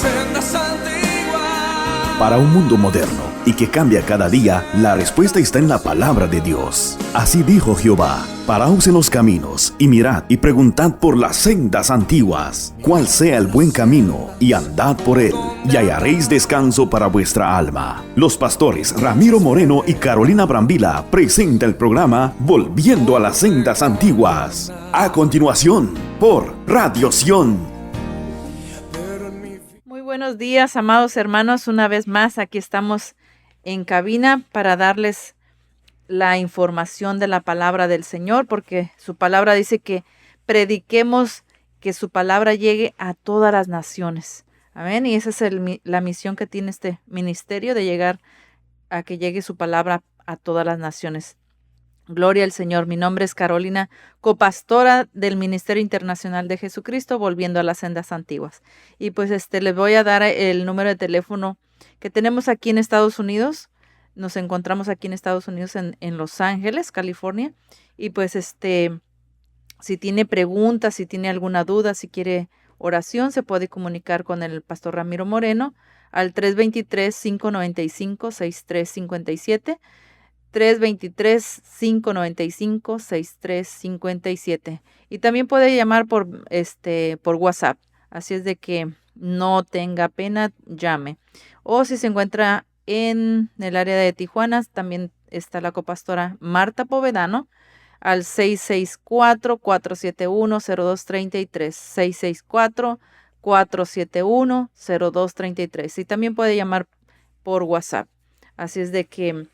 sendas antiguas. Para un mundo moderno y que cambia cada día, la respuesta está en la palabra de Dios. Así dijo Jehová: paraos en los caminos, y mirad y preguntad por las sendas antiguas, cuál sea el buen camino, y andad por él, y hallaréis descanso para vuestra alma. Los pastores Ramiro Moreno y Carolina Brambila presenta el programa Volviendo a las sendas antiguas. A continuación, por Radio Sion. Muy buenos días, amados hermanos. Una vez más, aquí estamos en cabina para darles la información de la palabra del Señor, porque su palabra dice que prediquemos, que su palabra llegue a todas las naciones. Amén. Y esa es la misión que tiene este ministerio, de llegar a que llegue su palabra a todas las naciones. Gloria al Señor. Mi nombre es Carolina, copastora del Ministerio Internacional de Jesucristo, Volviendo a las Sendas Antiguas. Y pues les voy a dar el número de teléfono que tenemos aquí en Estados Unidos. Nos encontramos aquí en Estados Unidos, en Los Ángeles, California. Y pues si tiene preguntas, si tiene alguna duda, si quiere oración, se puede comunicar con el pastor Ramiro Moreno al 323-595-6357. 323-595-6357. Y también puede llamar por WhatsApp. Así es de que no tenga pena, llame. O si se encuentra en el área de Tijuana, también está la copastora Marta Povedano al 664-471-0233. 664-471-0233. Y también puede llamar por WhatsApp. Así es de que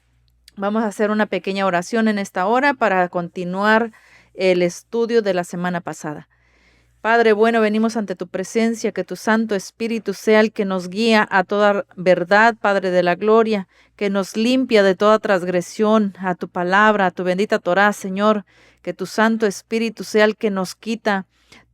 vamos a hacer una pequeña oración en esta hora para continuar el estudio de la semana pasada. Padre bueno, venimos ante tu presencia, que tu Santo Espíritu sea el que nos guía a toda verdad, Padre de la gloria, que nos limpia de toda transgresión a tu palabra, a tu bendita Torá, Señor, que tu Santo Espíritu sea el que nos quita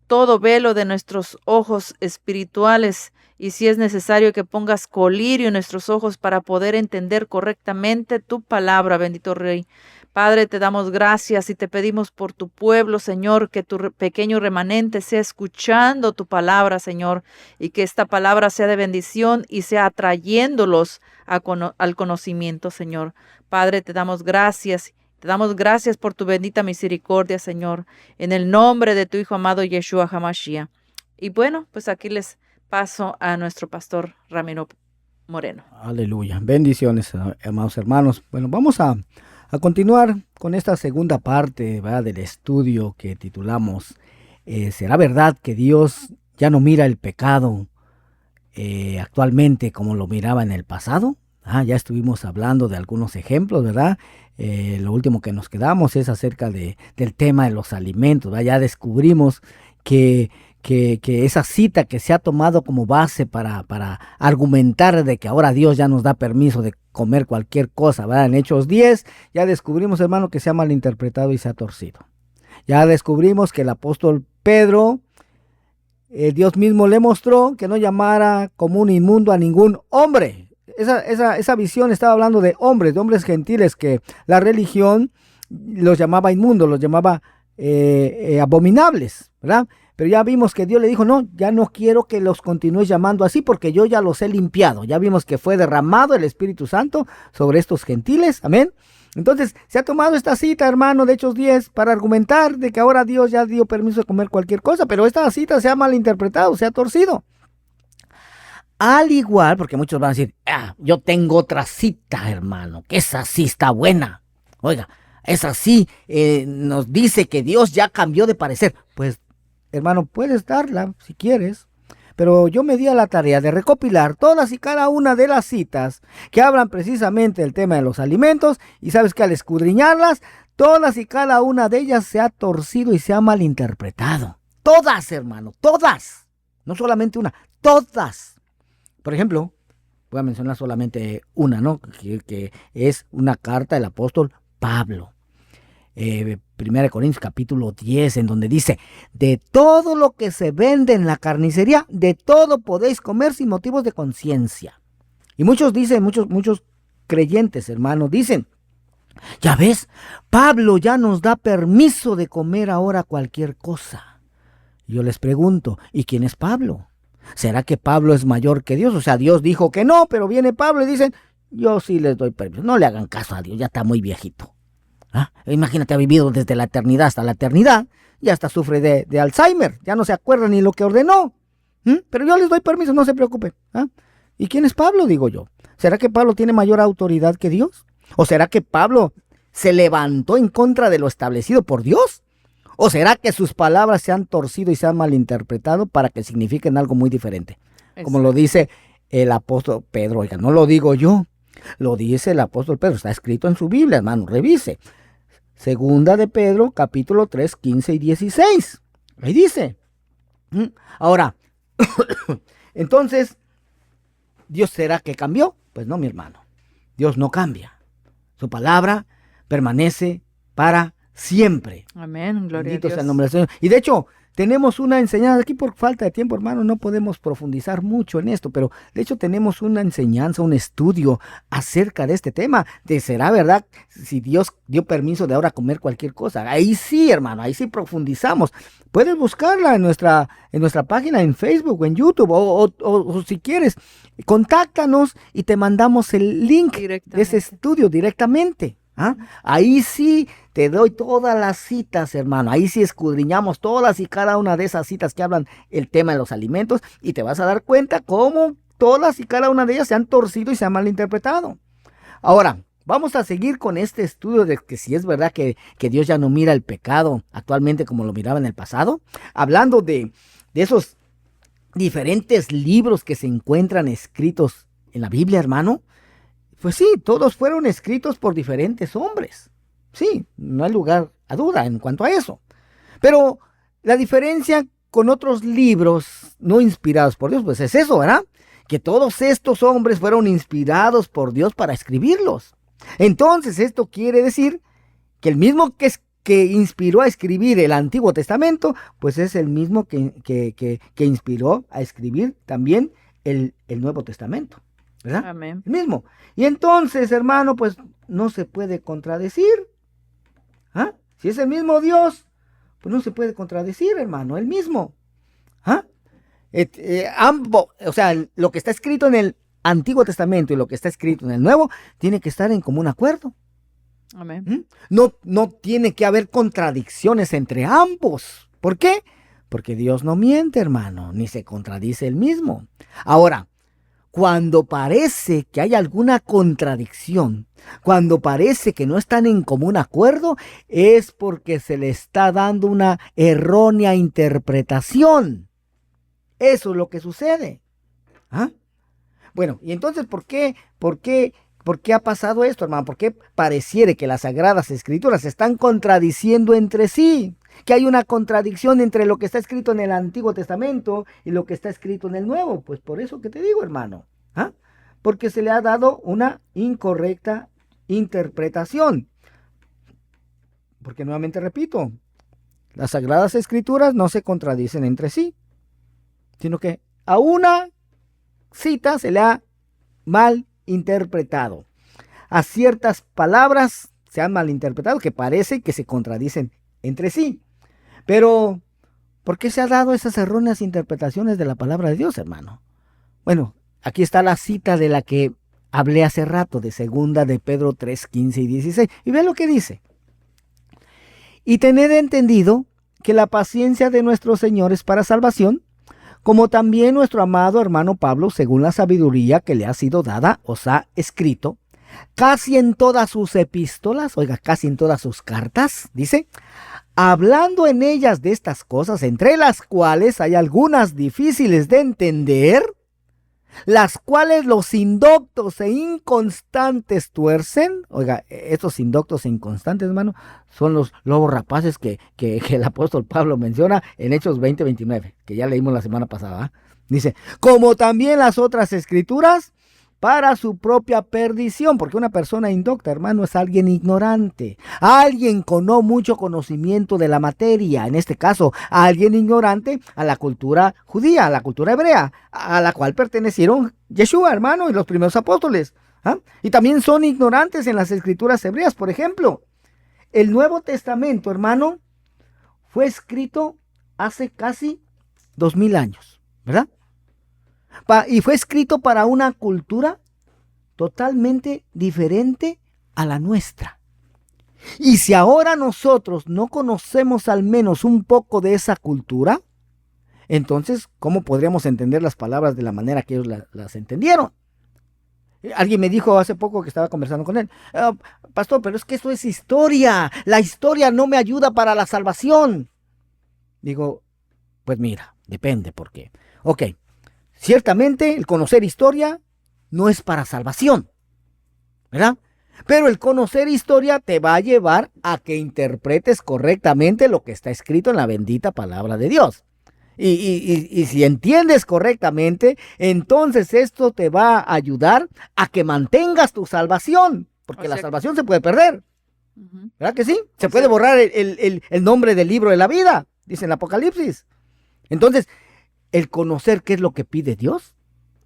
todo velo de nuestros ojos espirituales, y si es necesario que pongas colirio en nuestros ojos para poder entender correctamente tu palabra, bendito Rey. Padre, te damos gracias y te pedimos por tu pueblo, Señor, que tu pequeño remanente sea escuchando tu palabra, Señor, y que esta palabra sea de bendición y sea atrayéndolos al conocimiento, Señor. Padre, te damos gracias. Te damos gracias por tu bendita misericordia, Señor, en el nombre de tu Hijo amado Yeshua HaMashiach. Y bueno, pues aquí les paso a nuestro pastor Ramiro Moreno. Aleluya. Bendiciones, amados hermanos. Bueno, vamos a continuar con esta segunda parte, ¿verdad?, del estudio que titulamos ¿será verdad que Dios ya no mira el pecado actualmente como lo miraba en el pasado? Ya estuvimos hablando de algunos ejemplos, ¿verdad? Lo último que nos quedamos es acerca del tema de los alimentos, ¿verdad? Ya descubrimos que esa cita que se ha tomado como base para argumentar de que ahora Dios ya nos da permiso de comer cualquier cosa, ¿verdad? En Hechos 10 ya descubrimos, hermano, que se ha malinterpretado y se ha torcido. Ya descubrimos que el apóstol Pedro, Dios mismo le mostró que no llamara como un inmundo a ningún hombre. Esa visión estaba hablando de hombres gentiles, que la religión los llamaba inmundos, los llamaba abominables, ¿verdad? Pero ya vimos que Dios le dijo, no, ya no quiero que los continúes llamando así, porque yo ya los he limpiado. Ya vimos que fue derramado el Espíritu Santo sobre estos gentiles, amén. Entonces se ha tomado esta cita, hermano, de Hechos 10 para argumentar de que ahora Dios ya dio permiso de comer cualquier cosa, pero esta cita se ha malinterpretado, se ha torcido. Al igual, porque muchos van a decir, yo tengo otra cita, hermano, que esa sí está buena. Oiga, esa sí nos dice que Dios ya cambió de parecer. Pues, hermano, puedes darla si quieres, pero yo me di a la tarea de recopilar todas y cada una de las citas que hablan precisamente del tema de los alimentos, y sabes que al escudriñarlas, todas y cada una de ellas se ha torcido y se ha malinterpretado. Todas, hermano, todas. No solamente una, todas. Por ejemplo, voy a mencionar solamente una, ¿no? Que es una carta del apóstol Pablo. 1 Corintios capítulo 10, en donde dice, de todo lo que se vende en la carnicería, de todo podéis comer sin motivos de conciencia. Y muchos dicen, muchos creyentes, hermanos, dicen, ya ves, Pablo ya nos da permiso de comer ahora cualquier cosa. Yo les pregunto, ¿y quién es Pablo? ¿Será que Pablo es mayor que Dios? O sea, Dios dijo que no, pero viene Pablo y dicen, yo sí les doy permiso. No le hagan caso a Dios, ya está muy viejito. ¿Ah? Imagínate, ha vivido desde la eternidad hasta la eternidad y hasta sufre de Alzheimer. Ya no se acuerda ni lo que ordenó. Pero yo les doy permiso, no se preocupen. ¿Ah? ¿Y quién es Pablo? Digo yo. ¿Será que Pablo tiene mayor autoridad que Dios? ¿O será que Pablo se levantó en contra de lo establecido por Dios? ¿O será que sus palabras se han torcido y se han malinterpretado para que signifiquen algo muy diferente? Como lo dice el apóstol Pedro. Oiga, no lo digo yo, lo dice el apóstol Pedro. Está escrito en su Biblia, hermano, revise. Segunda de Pedro, capítulo 3, 15 y 16. Ahí dice. Ahora, entonces, ¿Dios será que cambió? Pues no, mi hermano. Dios no cambia. Su palabra permanece para siempre. Amén, gloria Bendito a Dios. sea el nombre del Señor. Y de hecho, tenemos una enseñanza, aquí por falta de tiempo, hermano, no podemos profundizar mucho en esto, pero de hecho tenemos una enseñanza, un estudio acerca de este tema, de será verdad si Dios dio permiso de ahora comer cualquier cosa. Ahí sí, hermano, ahí sí profundizamos. Puedes buscarla en nuestra página en Facebook o en YouTube, o si quieres, contáctanos y te mandamos el link de ese estudio directamente. ¿Ah? Ahí sí te doy todas las citas, hermano. Ahí sí escudriñamos todas y cada una de esas citas que hablan el tema de los alimentos y te vas a dar cuenta cómo todas y cada una de ellas se han torcido y se han malinterpretado. Ahora, vamos a seguir con este estudio de que si es verdad que Dios ya no mira el pecado actualmente como lo miraba en el pasado. Hablando de esos diferentes libros que se encuentran escritos en la Biblia, hermano. Pues sí, todos fueron escritos por diferentes hombres. Sí, no hay lugar a duda en cuanto a eso. Pero la diferencia con otros libros no inspirados por Dios, pues es eso, ¿verdad? Que todos estos hombres fueron inspirados por Dios para escribirlos. Entonces esto quiere decir que el mismo que inspiró a escribir el Antiguo Testamento, pues es el mismo que inspiró a escribir también el Nuevo Testamento. ¿Verdad? Amén. El mismo. Y entonces, hermano, pues no se puede contradecir. ¿Ah? Si es el mismo Dios, pues no se puede contradecir, hermano, el mismo. ¿Ah? O sea, lo que está escrito en el Antiguo Testamento y lo que está escrito en el Nuevo tiene que estar en común acuerdo. Amén. No tiene que haber contradicciones entre ambos. ¿Por qué? Porque Dios no miente, hermano, ni se contradice él mismo. Ahora, cuando parece que hay alguna contradicción, cuando parece que no están en común acuerdo, es porque se le está dando una errónea interpretación. Eso es lo que sucede. ¿Ah? Bueno, y entonces, ¿por qué ha pasado esto, hermano? ¿Por qué pareciera que las Sagradas Escrituras se están contradiciendo entre sí? Que hay una contradicción entre lo que está escrito en el Antiguo Testamento y lo que está escrito en el Nuevo. Pues por eso que te digo, hermano. ¿Ah? Porque se le ha dado una incorrecta interpretación. Porque nuevamente repito, las Sagradas Escrituras no se contradicen entre sí, sino que a una cita se le ha mal interpretado. A ciertas palabras se han malinterpretado que parece que se contradicen entre sí. Pero, ¿por qué se ha dado esas erróneas interpretaciones de la palabra de Dios, hermano? Bueno, aquí está la cita de la que hablé hace rato, de segunda de Pedro 3, 15 y 16. Y ve lo que dice. Y tened entendido que la paciencia de nuestro Señor es para salvación, como también nuestro amado hermano Pablo, según la sabiduría que le ha sido dada, os ha escrito, casi en todas sus epístolas, oiga, casi en todas sus cartas, dice, hablando en ellas de estas cosas, entre las cuales hay algunas difíciles de entender, las cuales los indoctos e inconstantes tuercen. Oiga, estos indoctos e inconstantes, hermano, son los lobos rapaces que el apóstol Pablo menciona en Hechos 20:29, que ya leímos la semana pasada, ¿eh? Dice, como también las otras escrituras, para su propia perdición, porque una persona indocta, hermano, es alguien ignorante, alguien con no mucho conocimiento de la materia, en este caso, alguien ignorante a la cultura judía, a la cultura hebrea, a la cual pertenecieron Yeshua, hermano, y los primeros apóstoles. ¿Ah? Y también son ignorantes en las escrituras hebreas. Por ejemplo, el Nuevo Testamento, hermano, fue escrito hace casi 2000 años, ¿verdad? Y fue escrito para una cultura totalmente diferente a la nuestra. Y si ahora nosotros no conocemos al menos un poco de esa cultura, entonces, ¿cómo podríamos entender las palabras de la manera que ellos las entendieron? Alguien me dijo hace poco que estaba conversando con él, pastor, pero es que eso es historia. La historia no me ayuda para la salvación. Digo, pues mira, depende por qué. Ok, ciertamente el conocer historia no es para salvación, ¿verdad? Pero el conocer historia te va a llevar a que interpretes correctamente lo que está escrito en la bendita palabra de Dios. Y si entiendes correctamente, entonces esto te va a ayudar a que mantengas tu salvación, porque la salvación se puede perder. ¿Verdad que sí? Se puede borrar el nombre del libro de la vida, dice en Apocalipsis. Entonces, el conocer qué es lo que pide Dios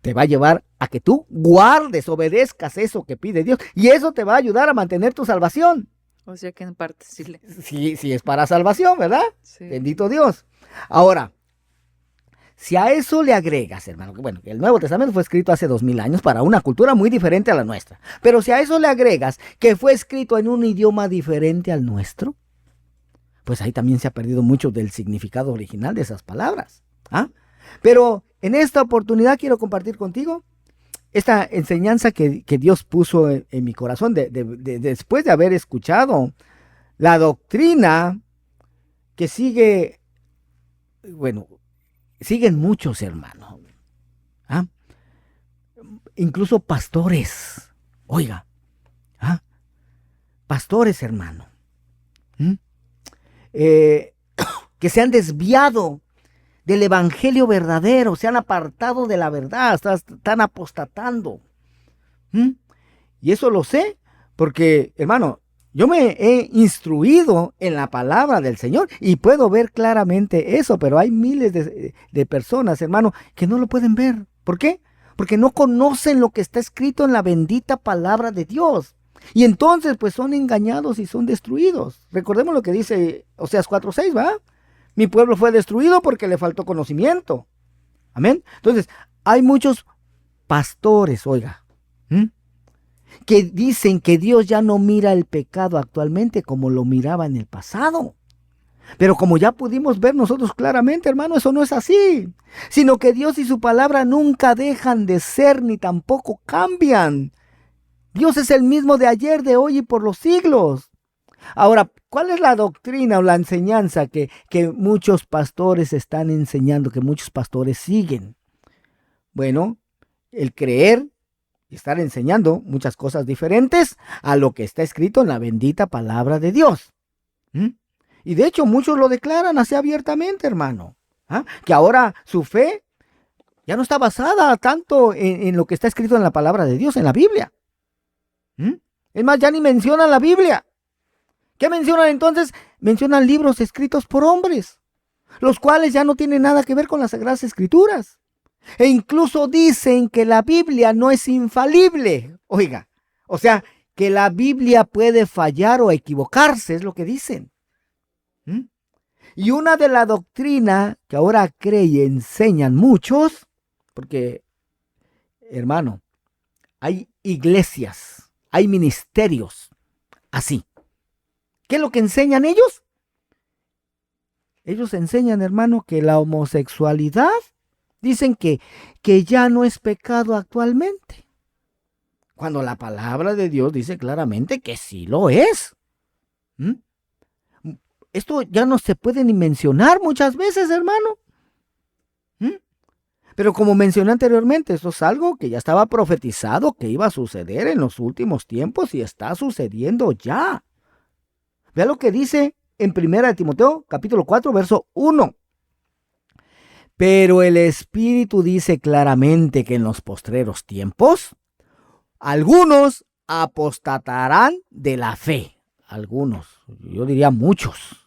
te va a llevar a que tú guardes, obedezcas eso que pide Dios, y eso te va a ayudar a mantener tu salvación. O sea que en parte sí. Sí es para salvación, ¿verdad? Sí. Bendito Dios. Ahora, si a eso le agregas, hermano, que bueno, el Nuevo Testamento fue escrito hace 2000 años para una cultura muy diferente a la nuestra. Pero si a eso le agregas que fue escrito en un idioma diferente al nuestro, pues ahí también se ha perdido mucho del significado original de esas palabras. Pero en esta oportunidad quiero compartir contigo esta enseñanza que Dios puso en mi corazón después de haber escuchado la doctrina que sigue, bueno, siguen muchos hermanos, incluso pastores, oiga, pastores hermano, que se han desviado del evangelio verdadero, se han apartado de la verdad, están apostatando. Y eso lo sé porque, hermano, yo me he instruido en la palabra del Señor y puedo ver claramente eso, pero hay miles de personas, hermano, que no lo pueden ver. ¿Por qué? Porque no conocen lo que está escrito en la bendita palabra de Dios. Y entonces, pues son engañados y son destruidos. Recordemos lo que dice Oseas 4:6, ¿va? Mi pueblo fue destruido porque le faltó conocimiento. Amén. Entonces, hay muchos pastores, oiga, que dicen que Dios ya no mira el pecado actualmente como lo miraba en el pasado. Pero como ya pudimos ver nosotros claramente, hermano, eso no es así. Sino que Dios y su palabra nunca dejan de ser ni tampoco cambian. Dios es el mismo de ayer, de hoy y por los siglos. Ahora, ¿cuál es la doctrina o la enseñanza que muchos pastores están enseñando, que muchos pastores siguen? Bueno, el creer y estar enseñando muchas cosas diferentes a lo que está escrito en la bendita palabra de Dios. Y de hecho muchos lo declaran así abiertamente, hermano, que ahora su fe ya no está basada tanto en lo que está escrito en la palabra de Dios, en la Biblia. Es más, ya ni mencionan la Biblia. ¿Qué mencionan entonces? Mencionan libros escritos por hombres, los cuales ya no tienen nada que ver con las Sagradas Escrituras. E incluso dicen que la Biblia no es infalible. Oiga, o sea, que la Biblia puede fallar o equivocarse, es lo que dicen. Y una de la doctrina que ahora creen y enseñan muchos, porque, hermano, hay iglesias, hay ministerios así. ¿Qué es lo que enseñan ellos? Ellos enseñan, hermano, que la homosexualidad, dicen que ya no es pecado actualmente. Cuando la palabra de Dios dice claramente que sí lo es. Esto ya no se puede ni mencionar muchas veces, hermano. Pero como mencioné anteriormente, esto es algo que ya estaba profetizado que iba a suceder en los últimos tiempos y está sucediendo ya. Vea lo que dice en 1 Timoteo, capítulo 4, verso 1. Pero el Espíritu dice claramente que en los postreros tiempos, algunos apostatarán de la fe. Algunos, yo diría muchos.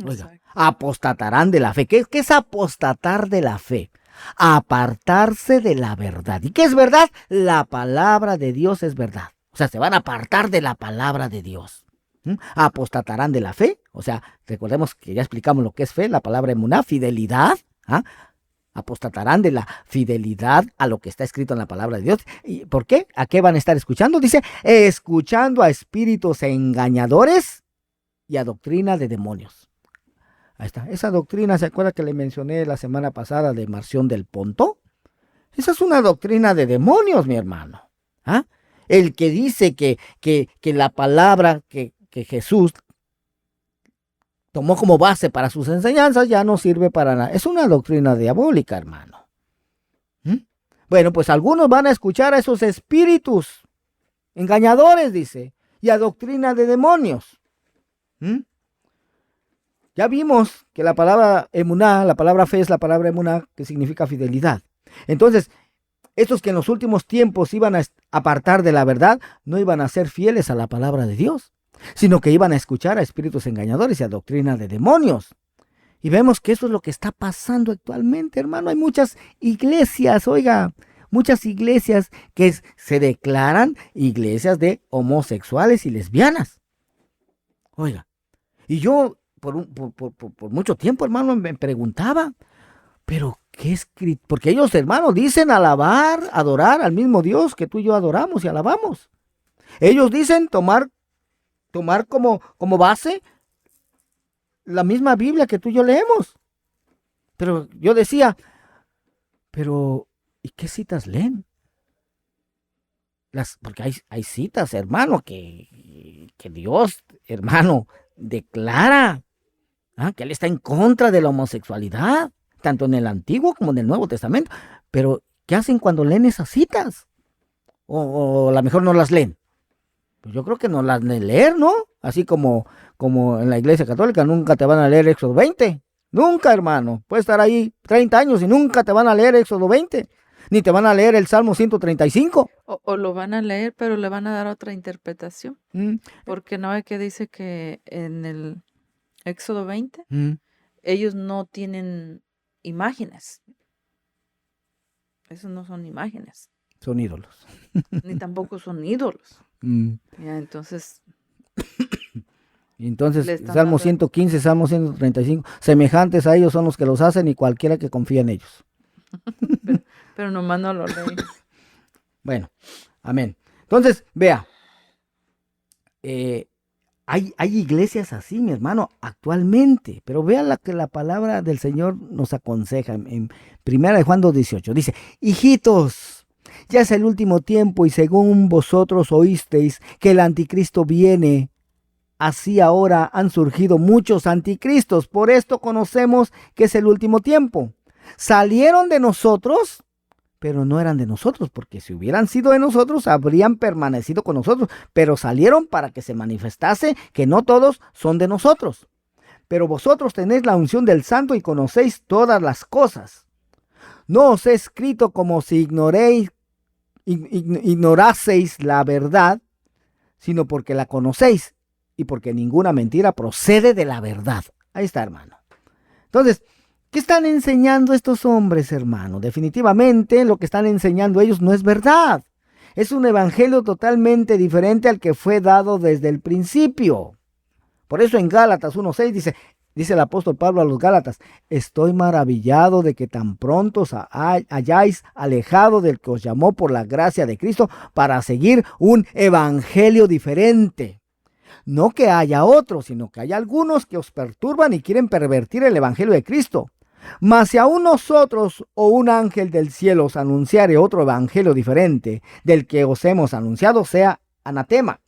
Oiga, apostatarán de la fe. ¿Qué es apostatar de la fe? Apartarse de la verdad. ¿Y qué es verdad? La palabra de Dios es verdad. O sea, se van a apartar de la palabra de Dios. Apostatarán de la fe. O sea, recordemos que ya explicamos lo que es fe, la palabra emuná, fidelidad. Apostatarán de la fidelidad a lo que está escrito en la palabra de Dios. ¿Y por qué? ¿A qué van a estar escuchando? Dice, escuchando a espíritus engañadores y a doctrina de demonios. Ahí está. Esa doctrina, ¿se acuerda que le mencioné la semana pasada de Marción del Ponto? Esa es una doctrina de demonios, mi hermano. ¿Ah? El que dice que la palabra que Jesús tomó como base para sus enseñanzas ya no sirve para nada. Es una doctrina diabólica, hermano. Bueno, pues algunos van a escuchar a esos espíritus engañadores, dice, y a doctrina de demonios. Ya vimos que la palabra emuná, la palabra fe es la palabra emuná, que significa fidelidad. Entonces, estos que en los últimos tiempos iban a apartar de la verdad, no iban a ser fieles a la palabra de Dios, sino que iban a escuchar a espíritus engañadores y a doctrina de demonios. Y vemos que eso es lo que está pasando actualmente, hermano. Hay muchas iglesias, oiga, muchas iglesias que se declaran iglesias de homosexuales y lesbianas. Oiga, y yo por mucho tiempo, hermano, me preguntaba, pero ¿qué escrito? Porque ellos, hermano, dicen alabar, adorar al mismo Dios que tú y yo adoramos y alabamos. Ellos dicen tomar como base la misma Biblia que tú y yo leemos. Pero yo decía, ¿y qué citas leen? Porque hay citas, hermano, que Dios, hermano, declara que Él está en contra de la homosexualidad, tanto en el Antiguo como en el Nuevo Testamento. Pero, ¿qué hacen cuando leen esas citas? O a lo mejor no las leen. Pues yo creo que no las de leer, ¿no? Así como en la Iglesia Católica nunca te van a leer Éxodo 20. Nunca, hermano. Puedes estar ahí 30 años y nunca te van a leer Éxodo 20. Ni te van a leer el Salmo 135. O lo van a leer, pero le van a dar otra interpretación. Porque no es que dice que en el Éxodo 20 ellos no tienen imágenes. Esos no son imágenes. Son ídolos. Ni tampoco son ídolos. Ya, entonces, Salmo 115, Salmo 135, semejantes a ellos son los que los hacen y cualquiera que confía en ellos. pero nomás no lo leen. Bueno, amén. Entonces, vea, hay iglesias así, mi hermano, actualmente, pero vea la que la palabra del Señor nos aconseja en 1 Juan 2:18. Dice, hijitos, ya es el último tiempo y según vosotros oísteis que el anticristo viene, así ahora han surgido muchos anticristos. Por esto conocemos que es el último tiempo. Salieron de nosotros, pero no eran de nosotros, porque si hubieran sido de nosotros, habrían permanecido con nosotros. Pero salieron para que se manifestase que no todos son de nosotros. Pero vosotros tenéis la unción del Santo y conocéis todas las cosas. No os he escrito como si ignoraseis la verdad, sino porque la conocéis y porque ninguna mentira procede de la verdad. Ahí está, hermano. Entonces, ¿qué están enseñando estos hombres, hermano? Definitivamente lo que están enseñando ellos no es verdad. Es un evangelio totalmente diferente al que fue dado desde el principio. Por eso en Gálatas 1:6 dice el apóstol Pablo a los Gálatas, estoy maravillado de que tan pronto os hayáis alejado del que os llamó por la gracia de Cristo para seguir un evangelio diferente. No que haya otro, sino que hay algunos que os perturban y quieren pervertir el evangelio de Cristo. Mas si aún nosotros o un ángel del cielo os anunciare otro evangelio diferente del que os hemos anunciado, sea anatema.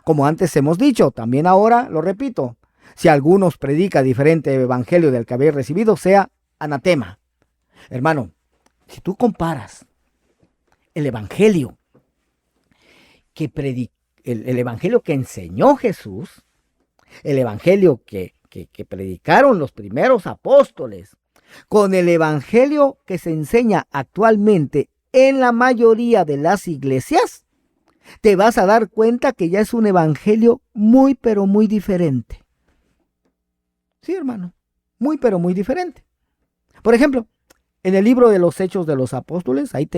Como antes hemos dicho, también ahora lo repito. Si alguno os predica diferente evangelio del que habéis recibido, sea anatema. Hermano, si tú comparas el evangelio el evangelio que enseñó Jesús, el evangelio que predicaron los primeros apóstoles, con el evangelio que se enseña actualmente en la mayoría de las iglesias, te vas a dar cuenta que ya es un evangelio muy, pero muy diferente. Sí, hermano, muy, pero muy diferente. Por ejemplo, en el libro de los Hechos de los Apóstoles, ahí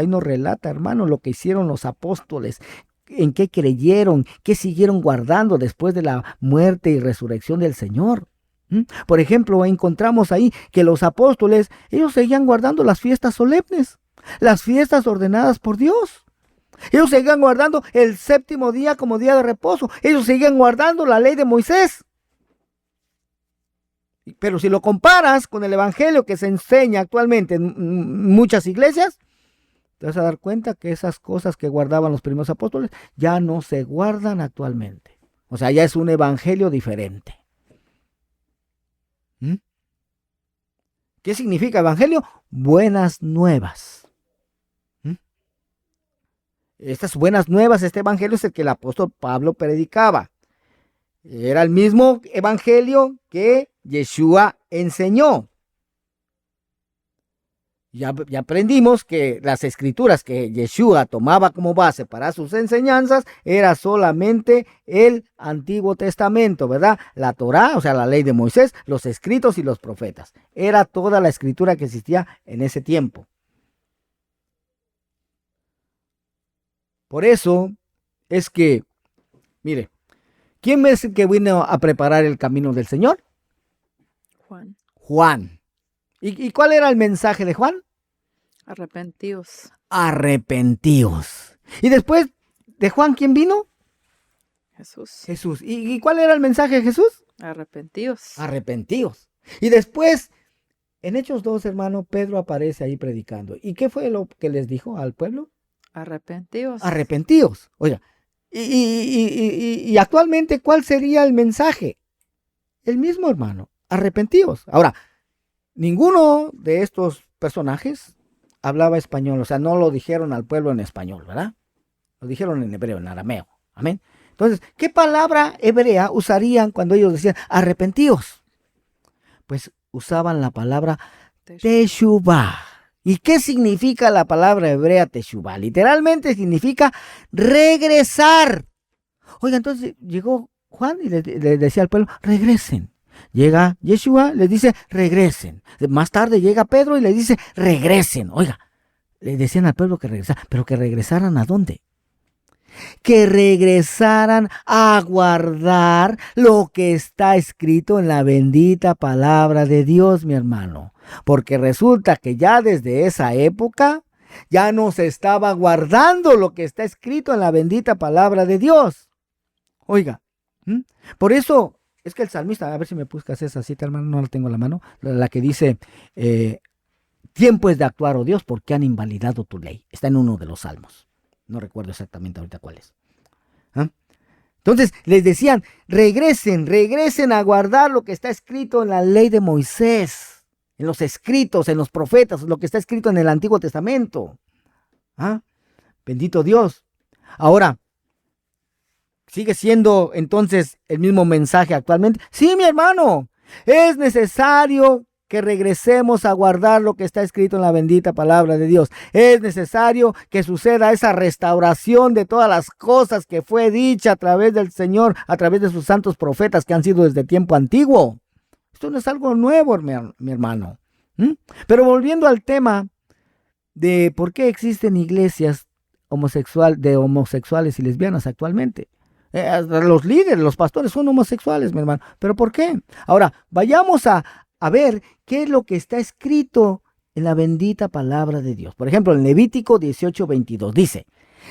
nos relata, hermano, lo que hicieron los apóstoles, en qué creyeron, qué siguieron guardando después de la muerte y resurrección del Señor. Por ejemplo, encontramos ahí que los apóstoles, ellos seguían guardando las fiestas solemnes, las fiestas ordenadas por Dios. Ellos seguían guardando el séptimo día como día de reposo. Ellos seguían guardando la ley de Moisés. Pero si lo comparas con el evangelio que se enseña actualmente en muchas iglesias, te vas a dar cuenta que esas cosas que guardaban los primeros apóstoles ya no se guardan actualmente. O sea, ya es un evangelio diferente. ¿Qué significa evangelio? Buenas nuevas. Estas buenas nuevas, este evangelio es el que el apóstol Pablo predicaba. Era el mismo evangelio que Yeshua enseñó. Ya aprendimos que las escrituras que Yeshua tomaba como base para sus enseñanzas era solamente el Antiguo Testamento, ¿verdad? La Torá, o sea, la ley de Moisés, los escritos y los profetas. Era toda la escritura que existía en ese tiempo. Por eso es que, mire, ¿quién es el que vino a preparar el camino del Señor? Juan. Juan. ¿Y cuál era el mensaje de Juan? Arrepentíos. Arrepentíos. ¿Y después de Juan quién vino? Jesús. Jesús. ¿Y cuál era el mensaje de Jesús? Arrepentíos. Arrepentíos. Y después, en Hechos 2, hermano, Pedro aparece ahí predicando. ¿Y qué fue lo que les dijo al pueblo? Arrepentíos. Arrepentíos. Oiga, y actualmente, ¿cuál sería el mensaje? El mismo, hermano. Arrepentíos. Ahora, ninguno de estos personajes hablaba español, o sea, no lo dijeron al pueblo en español, ¿verdad? Lo dijeron en hebreo, en arameo. Amén. Entonces, ¿qué palabra hebrea usarían cuando ellos decían arrepentíos? Pues usaban la palabra teshuvah. ¿Y qué significa la palabra hebrea teshuvah? Literalmente significa regresar. Oiga, entonces llegó Juan y le decía al pueblo, regresen. Llega Yeshua, les dice, regresen. Más tarde llega Pedro y le dice, regresen. Oiga, le decían al pueblo que regresaran, pero que regresaran ¿a dónde? Que regresaran a guardar lo que está escrito en la bendita palabra de Dios, mi hermano. Porque resulta que ya desde esa época ya no se estaba guardando lo que está escrito en la bendita palabra de Dios. Oiga, por eso es que el salmista, a ver si me buscas esa cita, hermano, no la tengo en la mano, la que dice, tiempo es de actuar, oh Dios, porque han invalidado tu ley. Está en uno de los salmos. No recuerdo exactamente ahorita cuál es. Entonces les decían, regresen a guardar lo que está escrito en la ley de Moisés, en los escritos, en los profetas, lo que está escrito en el Antiguo Testamento. Bendito Dios. Ahora, ¿sigue siendo entonces el mismo mensaje actualmente? Sí, mi hermano, es necesario que regresemos a guardar lo que está escrito en la bendita palabra de Dios. Es necesario que suceda esa restauración de todas las cosas que fue dicha a través del Señor, a través de sus santos profetas que han sido desde tiempo antiguo. Esto no es algo nuevo, mi hermano. Pero volviendo al tema de por qué existen iglesias de homosexuales y lesbianas actualmente. Los líderes, los pastores son homosexuales, mi hermano. ¿Pero por qué? Ahora, vayamos a ver qué es lo que está escrito en la bendita palabra de Dios. Por ejemplo, en Levítico 18:22 dice,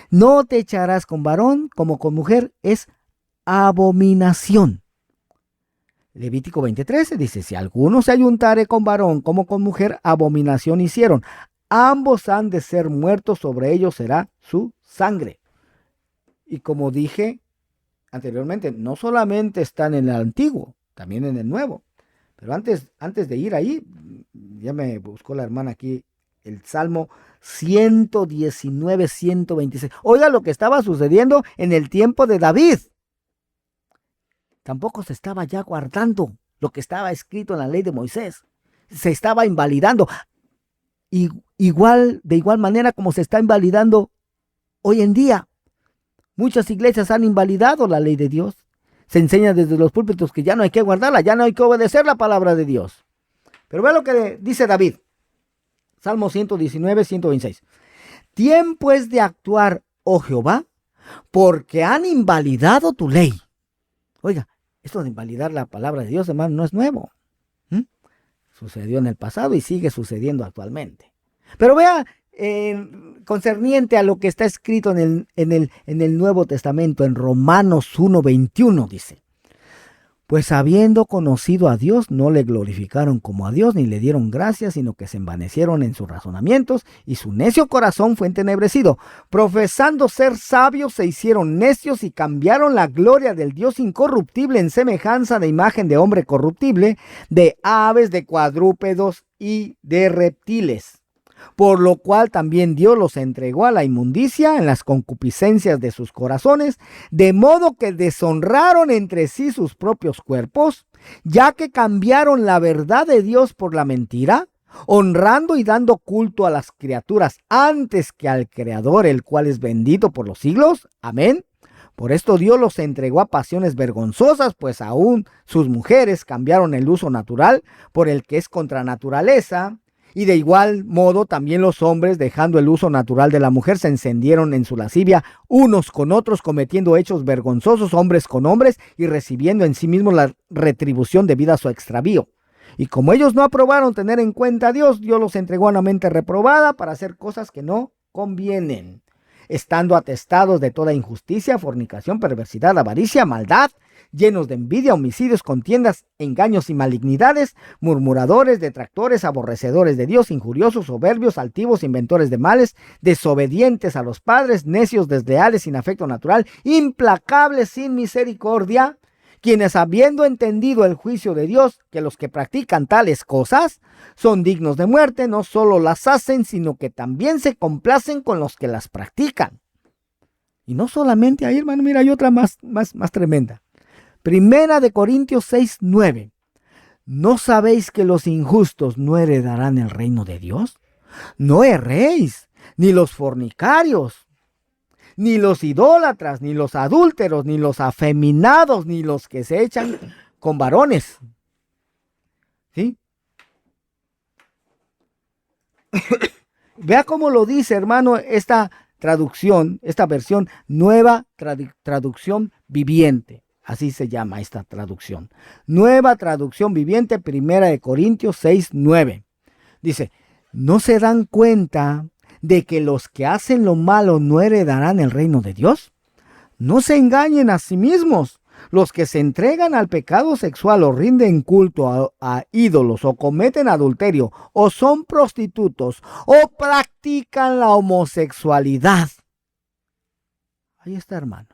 no te echarás con varón como con mujer, es abominación. Levítico 20:13 dice, si alguno se ayuntare con varón como con mujer, abominación hicieron. Ambos han de ser muertos, sobre ellos será su sangre. Y como dije anteriormente, no solamente están en el Antiguo, también en el Nuevo. Pero antes de ir ahí, ya me buscó la hermana aquí, el Salmo 119, 126. Oiga lo que estaba sucediendo en el tiempo de David. Tampoco se estaba ya guardando lo que estaba escrito en la ley de Moisés. Se estaba invalidando. De igual manera como se está invalidando hoy en día. Muchas iglesias han invalidado la ley de Dios. Se enseña desde los púlpitos que ya no hay que guardarla, ya no hay que obedecer la palabra de Dios. Pero vea lo que dice David. Salmo 119, 126. Tiempo es de actuar, oh Jehová, porque han invalidado tu ley. Oiga, Esto de invalidar la palabra de Dios, hermano, no es nuevo. Sucedió en el pasado y sigue sucediendo actualmente. Pero vea, concerniente a lo que está escrito en el Nuevo Testamento, en Romanos 1:21, dice: pues habiendo conocido a Dios, no le glorificaron como a Dios, ni le dieron gracias, sino que se envanecieron en sus razonamientos, y su necio corazón fue entenebrecido. Profesando ser sabios, se hicieron necios y cambiaron la gloria del Dios incorruptible en semejanza de imagen de hombre corruptible, de aves, de cuadrúpedos y de reptiles. Por lo cual también Dios los entregó a la inmundicia en las concupiscencias de sus corazones, de modo que deshonraron entre sí sus propios cuerpos, ya que cambiaron la verdad de Dios por la mentira, honrando y dando culto a las criaturas antes que al Creador, el cual es bendito por los siglos. Amén. Por esto Dios los entregó a pasiones vergonzosas, pues aún sus mujeres cambiaron el uso natural por el que es contra naturaleza. Y de igual modo también los hombres, dejando el uso natural de la mujer, se encendieron en su lascivia unos con otros, cometiendo hechos vergonzosos hombres con hombres y recibiendo en sí mismos la retribución debida a su extravío. Y como ellos no aprobaron tener en cuenta a Dios, Dios los entregó a una mente reprobada para hacer cosas que no convienen, estando atestados de toda injusticia, fornicación, perversidad, avaricia, maldad, llenos de envidia, homicidios, contiendas, engaños y malignidades, murmuradores, detractores, aborrecedores de Dios, injuriosos, soberbios, altivos, inventores de males, desobedientes a los padres, necios, desleales, sin afecto natural, implacables, sin misericordia, quienes habiendo entendido el juicio de Dios, que los que practican tales cosas son dignos de muerte, no solo las hacen, sino que también se complacen con los que las practican. Y no solamente ahí, hermano, mira, hay otra más tremenda. Primera de Corintios 6:9. ¿No sabéis que los injustos no heredarán el reino de Dios? No erréis, ni los fornicarios, ni los idólatras, ni los adúlteros, ni los afeminados, ni los que se echan con varones. ¿Sí? Vea cómo lo dice, hermano, esta traducción, esta versión, nueva traducción viviente. Así se llama esta traducción. Nueva traducción viviente, Primera de Corintios 6:9. Dice: ¿no se dan cuenta de que los que hacen lo malo no heredarán el reino de Dios? No se engañen a sí mismos. Los que se entregan al pecado sexual o rinden culto a ídolos o cometen adulterio o son prostitutos o practican la homosexualidad. Ahí está, hermano.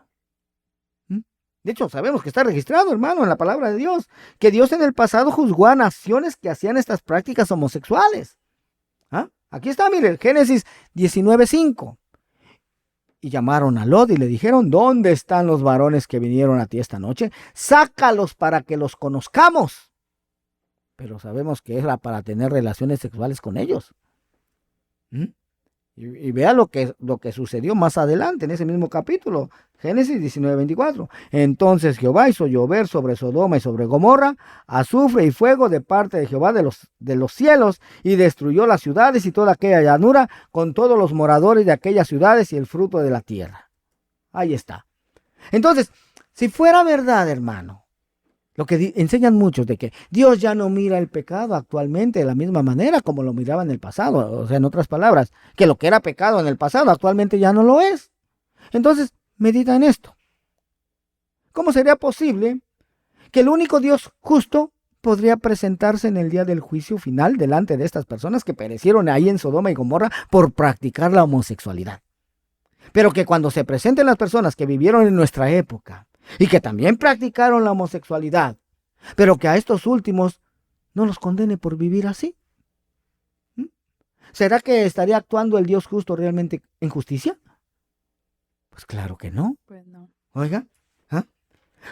De hecho, sabemos que está registrado, hermano, en la palabra de Dios, que Dios en el pasado juzgó a naciones que hacían estas prácticas homosexuales. Aquí está, mire, Génesis 19:5. Y llamaron a Lot y le dijeron: ¿dónde están los varones que vinieron a ti esta noche? Sácalos para que los conozcamos. Pero sabemos que era para tener relaciones sexuales con ellos. Y vea lo que sucedió más adelante en ese mismo capítulo, Génesis 19:24. Entonces Jehová hizo llover sobre Sodoma y sobre Gomorra azufre y fuego de parte de Jehová de los cielos, y destruyó las ciudades y toda aquella llanura con todos los moradores de aquellas ciudades y el fruto de la tierra. Ahí está. Entonces, si fuera verdad, hermano, lo que enseñan muchos de que Dios ya no mira el pecado actualmente de la misma manera como lo miraba en el pasado. O sea, en otras palabras, que lo que era pecado en el pasado actualmente ya no lo es. Entonces, medita en esto. ¿Cómo sería posible que el único Dios justo podría presentarse en el día del juicio final delante de estas personas que perecieron ahí en Sodoma y Gomorra por practicar la homosexualidad? Pero que cuando se presenten las personas que vivieron en nuestra época y que también practicaron la homosexualidad, pero que a estos últimos no los condene por vivir así. ¿Será que estaría actuando el Dios justo realmente en justicia? Pues claro que no. Pues no. Oiga,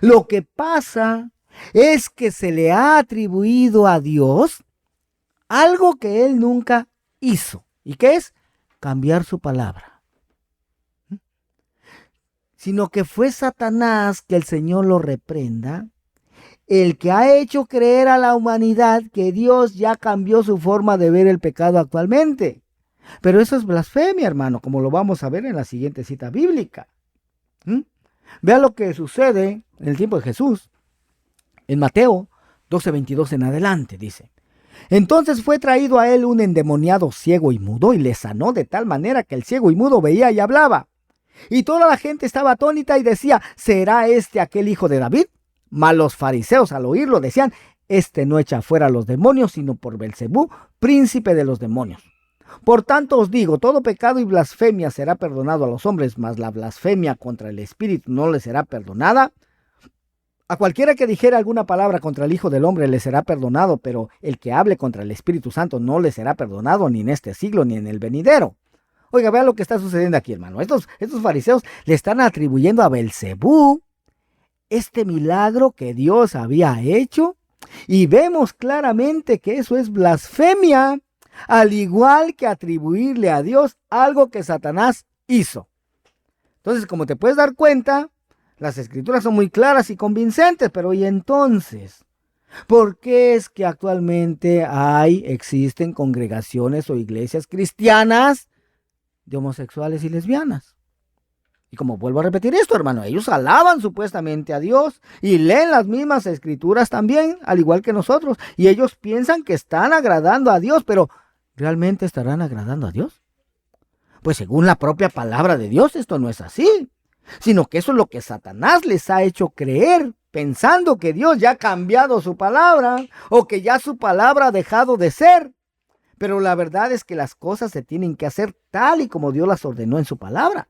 lo que pasa es que se le ha atribuido a Dios algo que Él nunca hizo. ¿Y qué es? Cambiar su palabra. Sino que fue Satanás, que el Señor lo reprenda, el que ha hecho creer a la humanidad que Dios ya cambió su forma de ver el pecado actualmente. Pero eso es blasfemia, hermano, como lo vamos a ver en la siguiente cita bíblica. Vea lo que sucede en el tiempo de Jesús. En Mateo 12:22 en adelante dice: entonces fue traído a él un endemoniado ciego y mudo y le sanó de tal manera que el ciego y mudo veía y hablaba. Y toda la gente estaba atónita y decía: ¿será este aquel hijo de David? Mas los fariseos al oírlo decían: este no echa fuera a los demonios, sino por Belcebú, príncipe de los demonios. Por tanto os digo, todo pecado y blasfemia será perdonado a los hombres, mas la blasfemia contra el Espíritu no le será perdonada. A cualquiera que dijera alguna palabra contra el Hijo del Hombre le será perdonado, pero el que hable contra el Espíritu Santo no le será perdonado ni en este siglo ni en el venidero. Oiga, vea lo que está sucediendo aquí, hermano. Estos fariseos le están atribuyendo a Belcebú este milagro que Dios había hecho, y vemos claramente que eso es blasfemia, al igual que atribuirle a Dios algo que Satanás hizo. Entonces, como te puedes dar cuenta, las escrituras son muy claras y convincentes, pero ¿y entonces? ¿Por qué es que actualmente existen congregaciones o iglesias cristianas de homosexuales y lesbianas? Y como vuelvo a repetir esto, hermano, ellos alaban supuestamente a Dios y leen las mismas escrituras también, al igual que nosotros, y ellos piensan que están agradando a Dios, pero ¿realmente estarán agradando a Dios? Pues según la propia palabra de Dios, esto no es así, sino que eso es lo que Satanás les ha hecho creer, pensando que Dios ya ha cambiado su palabra o que ya su palabra ha dejado de ser. Pero la verdad es que las cosas se tienen que hacer tal y como Dios las ordenó en su palabra.